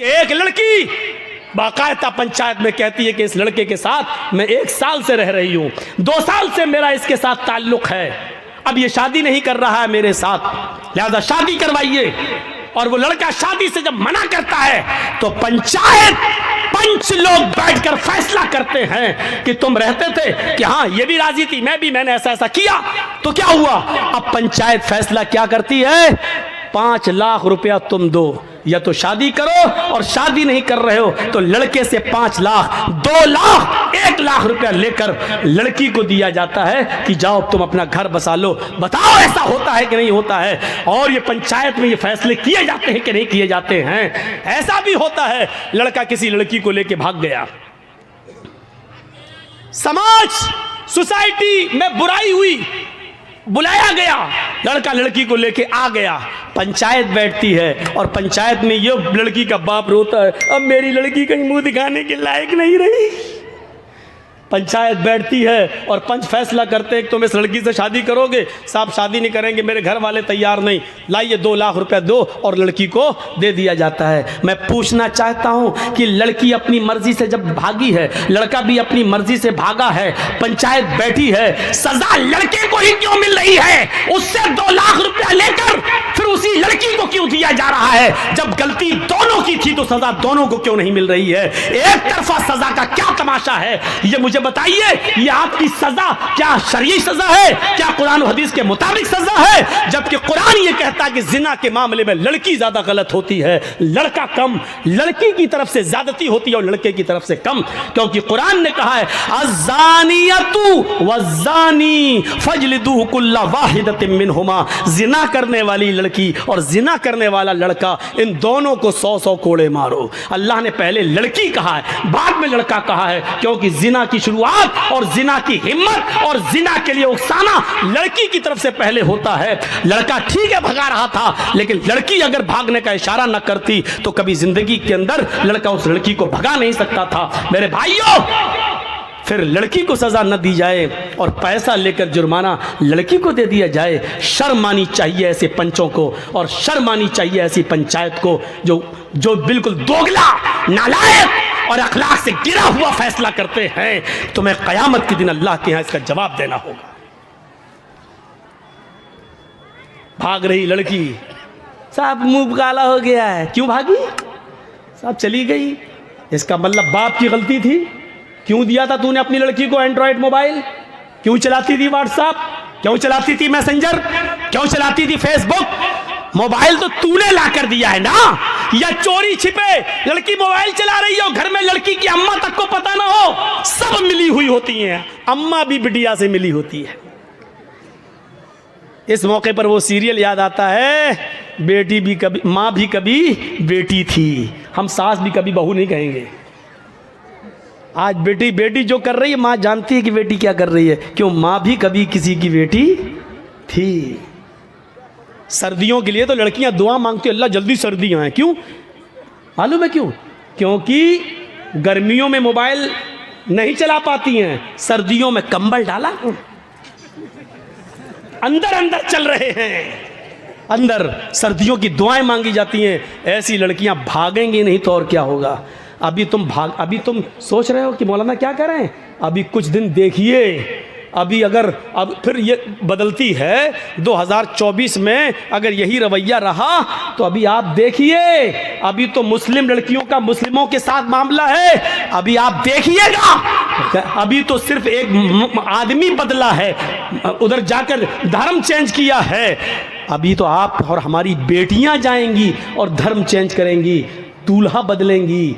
एक लड़की बाकायदा पंचायत में कहती है कि इस लड़के के साथ मैं 1 साल से रह रही हूं, 2 साल से मेरा इसके साथ ताल्लुक है, अब ये शादी नहीं कर रहा है मेरे साथ, लिहाजा शादी करवाइए। और वो लड़का शादी से जब मना करता है तो पंचायत पंच लोग बैठकर फैसला करते हैं कि तुम रहते थे कि हाँ ये भी राजी थी, मैं भी, मैंने ऐसा ऐसा किया, तो क्या हुआ? अब पंचायत फैसला क्या करती है? 5 लाख रुपया तुम दो, या तो शादी करो, और शादी नहीं कर रहे हो तो लड़के से 5 लाख, 2 लाख, 1 लाख रुपया लेकर लड़की को दिया जाता है कि जाओ तुम अपना घर बसा लो। बताओ ऐसा होता है कि नहीं होता है? और ये पंचायत में ये फैसले किए जाते हैं कि नहीं किए जाते हैं? ऐसा भी होता है लड़का किसी लड़की को लेके भाग गया, समाज सोसाइटी में बुराई हुई, बुलाया गया, लड़का लड़की को लेके आ गया, पंचायत बैठती है और पंचायत में ये लड़की का बाप रोता है, अब मेरी लड़की कहीं मुंह दिखाने के लायक नहीं रही। पंचायत बैठती है और पंच फैसला करते हैं कि तुम इस लड़की से शादी करोगे? साहब शादी नहीं करेंगे, मेरे घर वाले तैयार नहीं, लाइए 2 लाख रुपया दो, और लड़की को दे दिया जाता है। मैं पूछना चाहता हूं कि लड़की अपनी मर्जी से जब भागी है, लड़का भी अपनी मर्जी से भागा है, पंचायत बैठी है, सजा लड़के को ही क्यों मिल रही है? उससे 2 लाख रुपया लेकर फिर उसी लड़की को क्यों दिया जा रहा है? जब गलती दोनों की थी तो सजा दोनों को क्यों नहीं मिल रही है? एक तरफा सजा का क्या तमाशा है ये मुझे बताइए। ये आपकी सजा क्या शरई सजा है? क्या कुरान और हदीस के मुताबिक सजा है? जबकि कुरान ये कहता है कि जिना के मामले में लड़की ज्यादा गलत होती है, लड़का कम। लड़की की तरफ से ज्यादती होती है और लड़के की तरफ से कम, क्योंकि कुरान ने कहा है अज़्ज़ानियतु वज़्ज़ानी फजलिदू कुल्ला वाहिदतिन मिनहुमा, जिना करने वाली लड़की और जिना करने वाला लड़का, इन दोनों को 100-100 कोड़े मारो। अल्लाह ने पहले लड़की कहा है, बाद में लड़का कहा है, क्योंकि जिना की शुरुआत और जिना की हिम्मत और जिना के लिए उकसाना लड़की की तरफ से पहले होता है। लड़का ठीक है भगा रहा था, लेकिन लड़की अगर भागने का इशारा न करती तो कभी जिंदगी के अंदर लड़का उस लड़की को भगा नहीं सकता था। मेरे भाइयों, फिर लड़की को सजा न दी जाए और पैसा लेकर जुर्माना लड़की को दे दिया जाए। शर्म आनी चाहिए ऐसे पंचों को, और शर्म आनी चाहिए ऐसी पंचायत को जो बिल्कुल दोगला, नालायक और अखलाक से गिरा हुआ फैसला करते हैं। तुम्हें कयामत के दिन अल्लाह के यहां इसका जवाब देना होगा। भाग रही लड़की, साहब मुंह काला हो गया है, क्यों भागी? साहब चली गई, इसका मतलब बाप की गलती थी। क्यों दिया था तूने अपनी लड़की को एंड्रॉयड मोबाइल? क्यों चलाती थी व्हाट्सएप? क्यों चलाती थी मैसेंजर? क्यों चलाती थी फेसबुक? मोबाइल तो तूने लाकर दिया है ना, या चोरी छिपे लड़की मोबाइल चला रही हो, घर में लड़की की अम्मा तक को पता ना हो? सब मिली हुई होती हैं, अम्मा भी बिटिया से मिली होती है। इस मौके पर वो सीरियल याद आता है, बेटी भी कभी, माँ भी कभी बेटी थी। हम सास भी कभी बहू नहीं कहेंगे। आज बेटी जो कर रही है, माँ जानती है कि बेटी क्या कर रही है, क्यों? माँ भी कभी किसी की बेटी थी। सर्दियों के लिए तो लड़कियां दुआ मांगती है, अल्लाह जल्दी सर्दियां हैं। क्यों मालूम है क्यों? क्योंकि गर्मियों में मोबाइल नहीं चला पाती हैं, सर्दियों में कंबल डाला, अंदर अंदर चल रहे हैं, अंदर सर्दियों की दुआएं मांगी जाती हैं। ऐसी लड़कियां भागेंगी नहीं तो और क्या होगा? अभी तुम सोच रहे हो कि मौलाना क्या करें? अभी कुछ दिन देखिए, अब फिर ये बदलती है 2024 में, अगर यही रवैया रहा तो अभी आप देखिए, अभी तो मुस्लिम लड़कियों का मुस्लिमों के साथ मामला है, अभी आप देखिएगा। अभी तो सिर्फ एक आदमी बदला है, उधर जाकर धर्म चेंज किया है। अभी तो आप और हमारी बेटियां जाएंगी और धर्म चेंज करेंगी, दूल्हा बदलेंगी।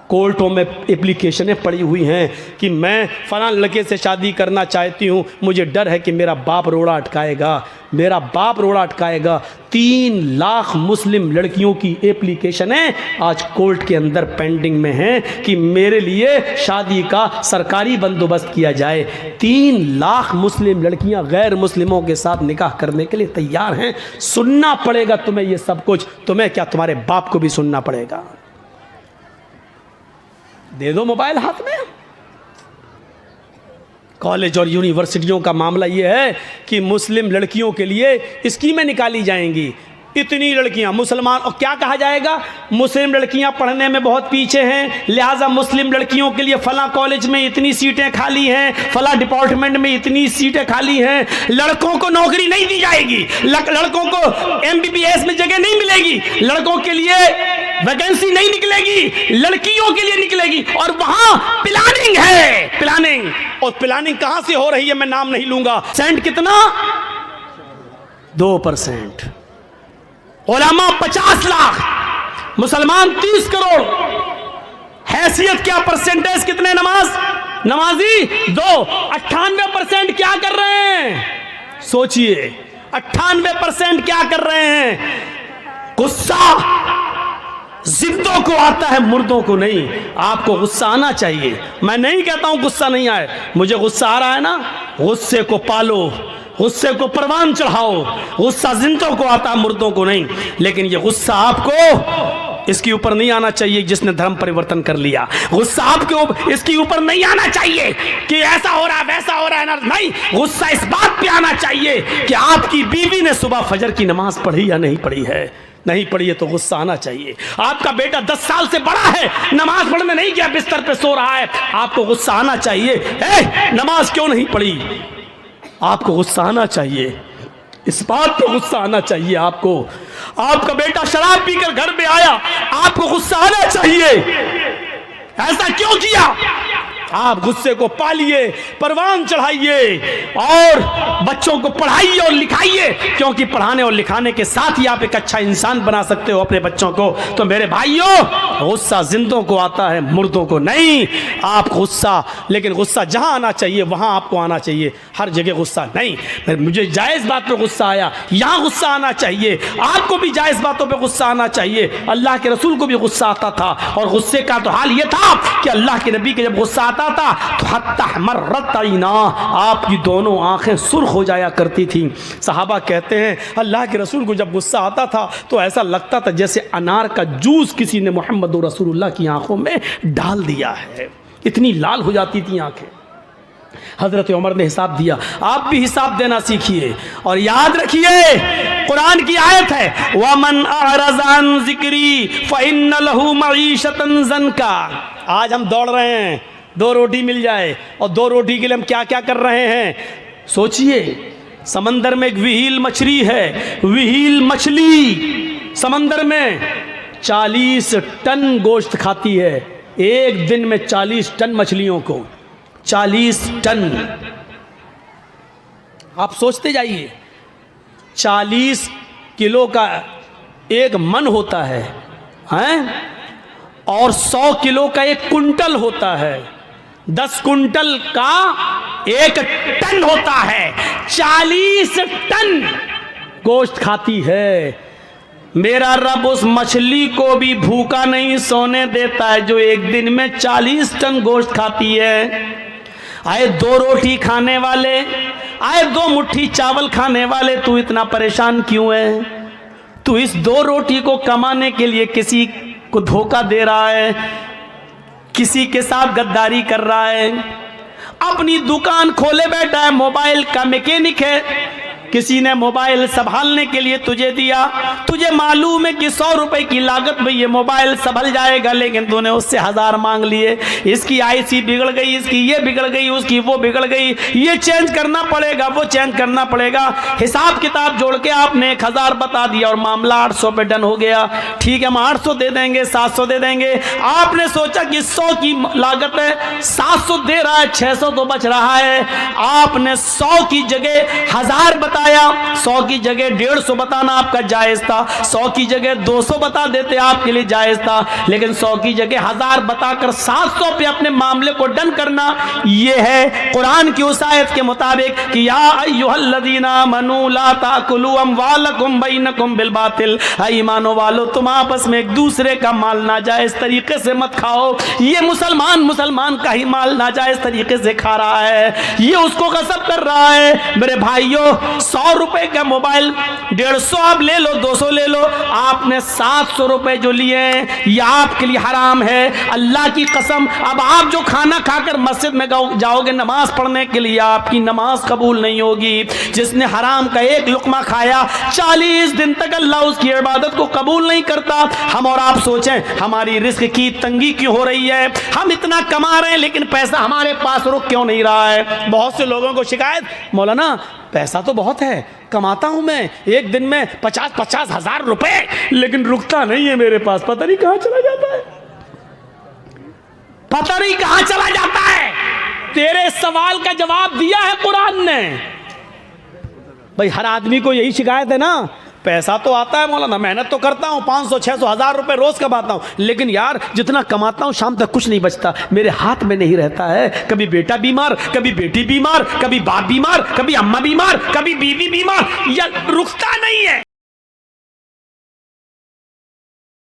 कोर्टों में एप्लीकेशनें पड़ी हुई हैं कि मैं फलां लड़के से शादी करना चाहती हूँ, मुझे डर है कि मेरा बाप रोड़ा अटकाएगा, मेरा बाप रोड़ा अटकाएगा। 3 लाख मुस्लिम लड़कियों की एप्लीकेशनें आज कोर्ट के अंदर पेंडिंग में हैं कि मेरे लिए शादी का सरकारी बंदोबस्त किया जाए। 3 लाख मुस्लिम लड़कियां गैर मुस्लिमों के साथ निकाह करने के लिए तैयार हैं। सुनना पड़ेगा तुम्हें ये सब कुछ, तुम्हें क्या, तुम्हारे बाप को भी सुनना पड़ेगा। दे दो मोबाइल हाथ में। कॉलेज और यूनिवर्सिटियों का मामला यह है कि मुस्लिम लड़कियों के लिए स्कीमें निकाली जाएंगी। इतनी लड़कियां मुसलमान, और क्या कहा जाएगा, मुस्लिम लड़कियां पढ़ने में बहुत पीछे हैं, लिहाजा मुस्लिम लड़कियों के लिए फला कॉलेज में इतनी सीटें खाली हैं, फला डिपार्टमेंट में इतनी सीटें खाली हैं, लड़कों को नौकरी नहीं दी जाएगी, लड़कों को MBBS में जगह नहीं मिलेगी, लड़कों के लिए वैकेंसी नहीं निकलेगी, लड़कियों के लिए निकलेगी। और वहां प्लानिंग है, प्लानिंग। और प्लानिंग कहां से हो रही है मैं नाम नहीं लूंगा। सेंट कितना, 2%। उलमा 50 लाख, मुसलमान 30 करोड़। हैसियत क्या, परसेंटेज कितने नमाजी 2। 98% क्या कर रहे हैं, सोचिए 98% क्या कर रहे हैं, गुस्सा जिंदों को आता है, मुर्दों को नहीं। आपको गुस्सा आना चाहिए, मैं नहीं कहता हूं गुस्सा नहीं आए, मुझे गुस्सा आ रहा है ना, गुस्से को पालो, गुस्से को परवान चढ़ाओ। गुस्सा जिंदों को आता है, मुर्दों को नहीं। लेकिन ये गुस्सा आपको इसके ऊपर नहीं आना चाहिए जिसने धर्म परिवर्तन कर लिया। गुस्सा आपके इसके ऊपर नहीं आना चाहिए कि ऐसा हो रहा है वैसा हो रहा है ना, नहीं। गुस्सा इस बात पे आना चाहिए कि आपकी बीवी ने सुबह फजर की नमाज पढ़ी या नहीं पढ़ी है। नहीं पढ़ी है तो गुस्सा आना चाहिए। आपका बेटा 10 साल से बड़ा है, नमाज पढ़ने नहीं गया, बिस्तर पे सो रहा है, आपको गुस्सा आना चाहिए, नमाज क्यों नहीं पढ़ी। आपको गुस्सा आना चाहिए, इस बात पे गुस्सा आना चाहिए आपको। आपका बेटा शराब पीकर घर में आया, आपको गुस्सा आना चाहिए, ऐसा क्यों किया। आप गुस्से को पालिए, परवान चढ़ाइए और बच्चों को पढ़ाइए और लिखाइए, क्योंकि पढ़ाने और लिखाने के साथ ही आप एक अच्छा इंसान बना सकते हो अपने बच्चों को। तो मेरे भाइयों, गुस्सा जिंदों को आता है, मुर्दों को नहीं। आप गुस्सा, लेकिन गुस्सा जहां आना चाहिए वहां आपको आना चाहिए, हर जगह गुस्सा नहीं। मुझे जायज बात पर गुस्सा आया, यहां गुस्सा आना चाहिए। आपको भी जायज बातों पर गुस्सा आना चाहिए। अल्लाह के रसूल को भी गुस्सा आता था, और गुस्से का तो हाल यह था कि अल्लाह के नबी के जब गुस्सा आता था तो हत्ता मर्रत आईना, आपकी दोनों आंखें सुर्ख हो जाया करती थी। सहाबा कहते हैं अल्लाह के रसूल को जब गुस्सा आता था तो ऐसा लगता था जैसे अनार का जूस किसी ने मोहम्मद रसूलुल्लाह की आंखों में डाल दिया है, इतनी लाल हो जाती थी आंखें। हजरत उमर ने हिसाब दिया, आप भी हिसाब देना सीखिए। और याद रखिए, कुरान की आयत है, वमन अअरज़ अन ज़िक्री फ़इन्न लहू मईशतन ज़नका। आज हम दौड़ रहे हैं 2 रोटी मिल जाए, और 2 रोटी के लिए हम क्या क्या कर रहे हैं। सोचिए, समंदर में एक विहील मछली है, विहील मछली समंदर में 40 टन गोश्त खाती है, एक दिन में 40 टन मछलियों को, 40 टन। आप सोचते जाइए, 40 किलो का एक मन होता है, हैं? और 100 किलो का एक कुंटल होता है, 10 कुंटल का 1 टन होता है, 40 टन गोश्त खाती है। मेरा रब उस मछली को भी भूखा नहीं सोने देता है जो एक दिन में 40 टन गोश्त खाती है। आए 2 रोटी खाने वाले, आए 2 मुट्ठी चावल खाने वाले, तू इतना परेशान क्यों है। तू इस 2 रोटी को कमाने के लिए किसी को धोखा दे रहा है, किसी के साथ गद्दारी कर रहा है, अपनी दुकान खोले बैठा है, मोबाइल का मैकेनिक है, किसी ने मोबाइल संभालने के लिए तुझे दिया, तुझे मालूम है कि 100 रुपए की लागत में ये मोबाइल संभल जाएगा, लेकिन तूने उससे 1000 मांग लिए। इसकी आईसी बिगड़ गई, इसकी ये बिगड़ गई, उसकी वो बिगड़ गई, ये चेंज करना पड़ेगा, वो चेंज करना पड़ेगा। हिसाब किताब जोड़ के आपने 1000 बता दिया और मामला 800 पे डन हो गया। ठीक है, हम 800 दे देंगे, 700 दे देंगे। आपने सोचा कि 100 की लागत है, 700 दे रहा है, 600 तो बच रहा है। आपने 100 की जगह 1000 बताया, 100 की जगह 150 बताना आपका जायज था, 100 की जगह 200 बता देते आपके लिए जायज था, लेकिन 100 की जगह 1000 बताकर 700 पे अपने मामले को डन करना, यह है कुरान की उस आयत के मुताबिक कि या अय्युहल्लज़ीना आमनू ला ताकुलू अमवालकुम बैनकुम बिल बातिल। ईमानो वालो, तुम आपस में एक दूसरे का माल नाजायज तरीके से मत खाओ। ये मुसलमान का ही माल नाजायज तरीके से खा रहा है, ये उसको गसब कर रहा है। मेरे भाइयों, 100 रुपए का मोबाइल 150 आप ले लो, 200 ले लो, आपने 700 रुपए जो लिए हैं ये आपके लिए हराम है। अल्लाह की कसम, अब आप जो खाना खाकर मस्जिद में जाओगे नमाज पढ़ने के लिए, आपकी नमाज कबूल नहीं होगी। जिसने हराम का एक लुकमा खाया 40 दिन तक अल्लाह उसकी इबादत को कबूल नहीं करता। हम और आप सोचें हमारी रिस्क की तंगी क्यों हो रही है, हम इतना कमा रहे हैं लेकिन पैसा हमारे पास रुक क्यों नहीं रहा है। बहुत से लोगों को शिकायत, मौलाना पैसा तो बहुत है, कमाता हूं मैं एक दिन में 50-50 हजार रुपए, लेकिन रुकता नहीं है मेरे पास, पता नहीं कहां चला जाता है, पता नहीं कहां चला जाता है। तेरे सवाल का जवाब दिया है कुरान ने। भाई हर आदमी को यही शिकायत है ना, पैसा तो आता है मौलाना, मेहनत तो करता हूं, 500-600 हजार रुपए रोज कमाता हूं, लेकिन यार जितना कमाता हूं शाम तक कुछ नहीं बचता, मेरे हाथ में नहीं रहता है। कभी बेटा बीमार, कभी बेटी बीमार, कभी बाप बीमार, कभी अम्मा बीमार, कभी बीवी बीमार, या रुकता नहीं है।